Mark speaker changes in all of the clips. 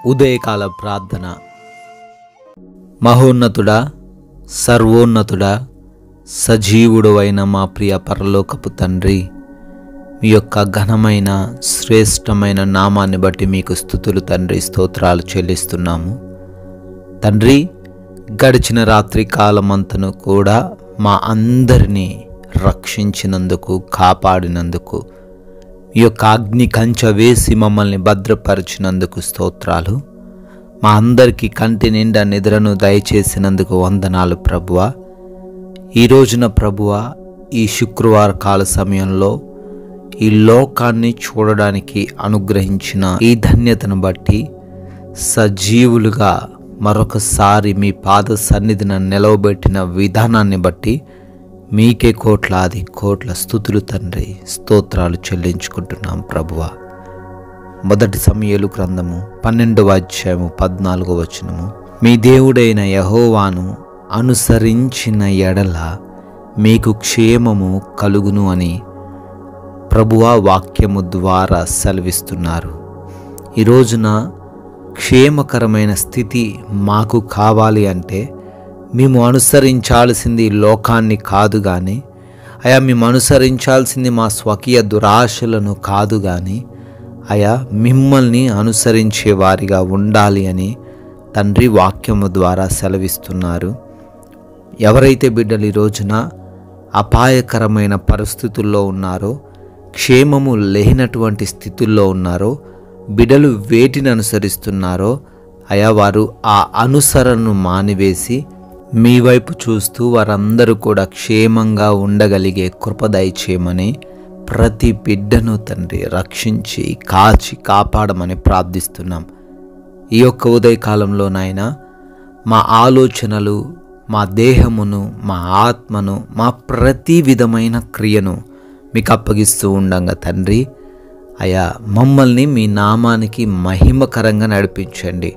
Speaker 1: ఉదయకాల ప్రార్థన. మహోన్నతుడా, సర్వోన్నతుడా, సజీవుడు అయిన మా ప్రియ పరలోకపు తండ్రి, మీ యొక్క ఘనమైన శ్రేష్టమైన నామాన్ని బట్టి మీకు స్తుతులు తండ్రి, స్తోత్రాలు చెల్లిస్తున్నాము తండ్రి. గడిచిన రాత్రి కాలమంతను కూడా మా అందరినీ రక్షించినందుకు, కాపాడినందుకు, ఈ యొక్క అగ్ని కంచె వేసి మమ్మల్ని భద్రపరిచినందుకు స్తోత్రాలు. మా అందరికీ కంటి నిండా నిద్రను దయచేసినందుకు వందనాలు ప్రభువా. ఈ రోజున ప్రభువా, ఈ శుక్రవార కాల సమయంలో ఈ లోకాన్ని చూడడానికి అనుగ్రహించిన ఈ ధన్యతను బట్టి, సజీవులుగా మరొకసారి మీ పాద సన్నిధిన నిలవబెట్టిన విధానాన్ని బట్టి మీకే కోట్లాది కోట్ల స్తుతులు తండ్రి, స్తోత్రాలు చెల్లించుకుంటున్నాం ప్రభువా. మొదటి సమూయేలు గ్రంథము 12వ అధ్యాయము 14వ వచనము. మీ దేవుడైన యెహోవాను అనుసరించిన ఎడల మీకు క్షేమము కలుగును అని ప్రభువా వాక్యము ద్వారా సెలవిస్తున్నారు. ఈ రోజున క్షేమకరమైన స్థితి మాకు కావాలి అంటే మేము అనుసరించాల్సింది లోకాన్ని కాదు కానీ, అయా మేము అనుసరించాల్సింది మా స్వకీయ దురాశలను కాదు కానీ, అయా మిమ్మల్ని అనుసరించే వారిగా ఉండాలి అని తండ్రి వాక్యము ద్వారా సెలవిస్తున్నారు. ఎవరైతే బిడ్డలు ఈ రోజున అపాయకరమైన పరిస్థితుల్లో ఉన్నారో, క్షేమము లేనటువంటి స్థితుల్లో ఉన్నారో, బిడ్డలు వేటిని అనుసరిస్తున్నారో, అయా వారు ఆ అనుసరణను మానివేసి మీ వైపు చూస్తూ వారందరూ కూడా క్షేమంగా ఉండగలిగే కృప దయచేయమని ప్రతి బిడ్డను తండ్రి రక్షించి కాచి కాపాడమని ప్రార్థిస్తున్నాం. ఈ యొక్క ఉదయకాలంలో నాయన మా ఆలోచనలు, మా దేహమును, మా ఆత్మను, మా ప్రతి విధమైన క్రియను మీకు అప్పగిస్తూ ఉండంగా తండ్రి, అయా మమ్మల్ని మీ నామానికి మహిమకరంగా నడిపించండి.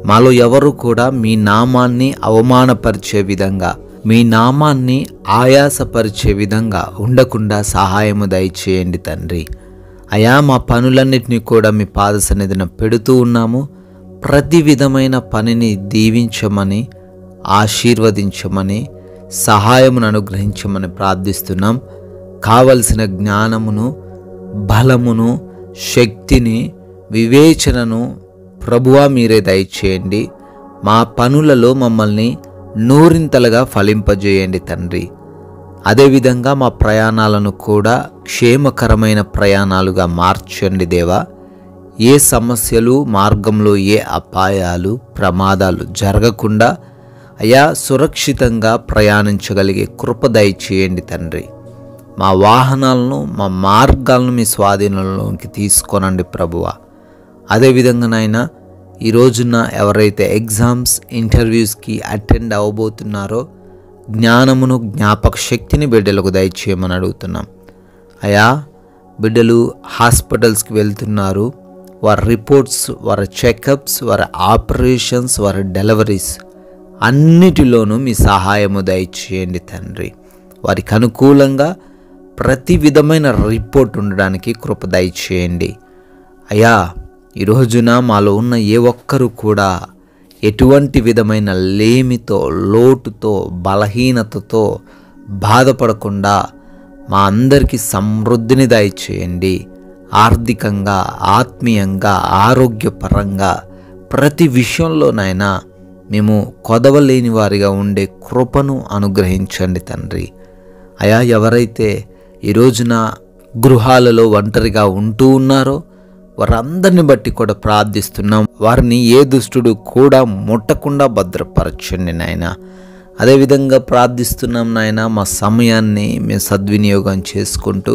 Speaker 1: మాలో ఎవరు కూడా మీ నామాన్ని అవమానపరిచే విధంగా, మీ నామాన్ని ఆయాసపరిచే విధంగా ఉండకుండా సహాయము దయచేయండి తండ్రి. అయా మా పనులన్నిటినీ కూడా మీ పాద సన్నిధిన పెడుతూ ఉన్నాము. ప్రతి విధమైన పనిని దీవించమని, ఆశీర్వదించమని, సహాయమును అనుగ్రహించమని ప్రార్థిస్తున్నాం. కావలసిన జ్ఞానమును, బలమును, శక్తిని, వివేచనను ప్రభువా మీరే దయచేయండి. మా పనులలో మమ్మల్ని నూరింతలుగా ఫలింపజేయండి తండ్రి. అదేవిధంగా మా ప్రయాణాలను కూడా క్షేమకరమైన ప్రయాణాలుగా మార్చండి దేవా. ఏ సమస్యలు, మార్గంలో ఏ అపాయాలు, ప్రమాదాలు జరగకుండా అయా సురక్షితంగా ప్రయాణించగలిగే కృప దయచేయండి తండ్రి. మా వాహనాలను, మా మార్గాలను మీ స్వాధీనంలోకి తీసుకోనండి ప్రభువా. అదేవిధంగా నాయన ఈ రోజున ఎవరైతే ఎగ్జామ్స్, ఇంటర్వ్యూస్కి అటెండ్ అవ్వబోతున్నారో జ్ఞానమును, జ్ఞాపక శక్తిని బిడ్డలకు దయచేయమని అడుగుతున్నాం. అయా బిడ్డలు హాస్పిటల్స్కి వెళ్తున్నారు. వారి రిపోర్ట్స్, వారి చెకప్స్, వారి ఆపరేషన్స్, వారి డెలివరీస్ అన్నిటిలోనూ మీ సహాయము దయచేయండి తండ్రి. వారికి అనుకూలంగా ప్రతి విధమైన రిపోర్ట్ ఉండడానికి కృప దయచేయండి. అయా ఈ రోజున మాలో ఉన్న ఏ ఒక్కరు కూడా ఎటువంటి విధమైన లేమితో, లోటుతో, బలహీనతతో బాధపడకుండా మా అందరికీ సమృద్ధిని దయచేయండి. ఆర్థికంగా, ఆత్మీయంగా, ఆరోగ్యపరంగా ప్రతి విషయంలోనైనా మేము కొదవలేని వారిగా ఉండే కృపను అనుగ్రహించండి తండ్రి. అయా ఎవరైతే ఈ రోజున గృహాలలో ఒంటరిగా ఉంటూ ఉన్నారో వారందరిని బట్టి కూడా ప్రార్థిస్తున్నాం. వారిని ఏ దుష్టుడు కూడా ముట్టకుండా భద్రపరచండి నాయన. అదేవిధంగా ప్రార్థిస్తున్నాం నాయన, మా సమయాన్ని మేము సద్వినియోగం చేసుకుంటూ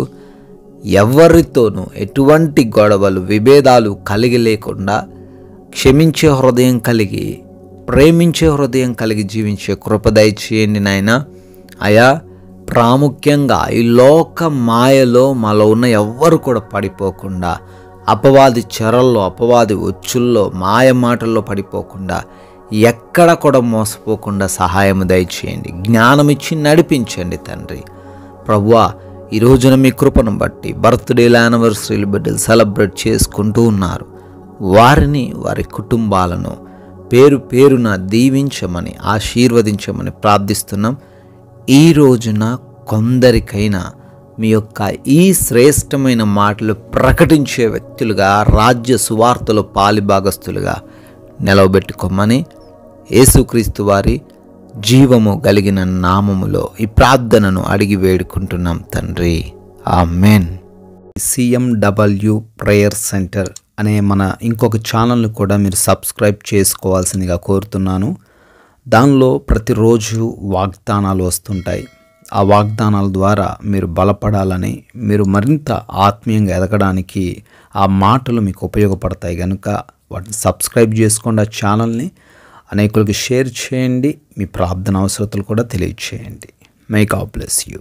Speaker 1: ఎవరితోనూ ఎటువంటి గొడవలు, విభేదాలు కలిగి లేకుండా క్షమించే హృదయం కలిగి, ప్రేమించే హృదయం కలిగి జీవించే కృప దయచేయండి నాయన. అయా ప్రాముఖ్యంగా ఈ లోక మాయలో మాలో ఉన్న ఎవ్వరు కూడా పడిపోకుండా, అపవాది చెరల్లో, అపవాది ఉచ్చుల్లో, మాయ మాటల్లో పడిపోకుండా, ఎక్కడ కూడా మోసపోకుండా సహాయం దయచేయండి. జ్ఞానం ఇచ్చి నడిపించండి తండ్రి. ప్రభువా ఈ రోజున మీ కృపను బట్టి బర్త్డేల యానివర్సరీలు బిడ్డలు సెలబ్రేట్ చేసుకుంటూ ఉన్నారు. వారిని, వారి కుటుంబాలను పేరు పేరున దీవించమని, ఆశీర్వదించమని ప్రార్థిస్తున్నాం. ఈ రోజున కొందరికైనా మీ యొక్క ఈ శ్రేష్టమైన మాటలు ప్రకటించే వ్యక్తులుగా, రాజ్య సువార్తలో పాలిభాగస్తులుగా నిలవబెట్టుకోమని యేసుక్రీస్తు వారి జీవము కలిగిన నామములో ఈ ప్రార్థనను అడిగి వేడుకుంటున్నాం తండ్రి. ఆమెన్. CMW ప్రేయర్ సెంటర్ అనే మన ఇంకొక ఛానల్ను కూడా మీరు సబ్స్క్రైబ్ చేసుకోవాల్సిందిగా కోరుతున్నాను. దానిలో ప్రతిరోజు వాగ్దానాలు వస్తుంటాయి. ఆ వాగ్దానాల ద్వారా మీరు బలపడాలని, మీరు మరింత ఆత్మీయంగా ఎదగడానికి ఆ మాటలు మీకు ఉపయోగపడతాయి కనుక వాటిని సబ్స్క్రైబ్ చేసుకోండి. ఆ ఛానల్ని అనేకులకు షేర్ చేయండి. మీ ప్రార్థన అవసరతలు కూడా తెలియచేయండి. May God bless you.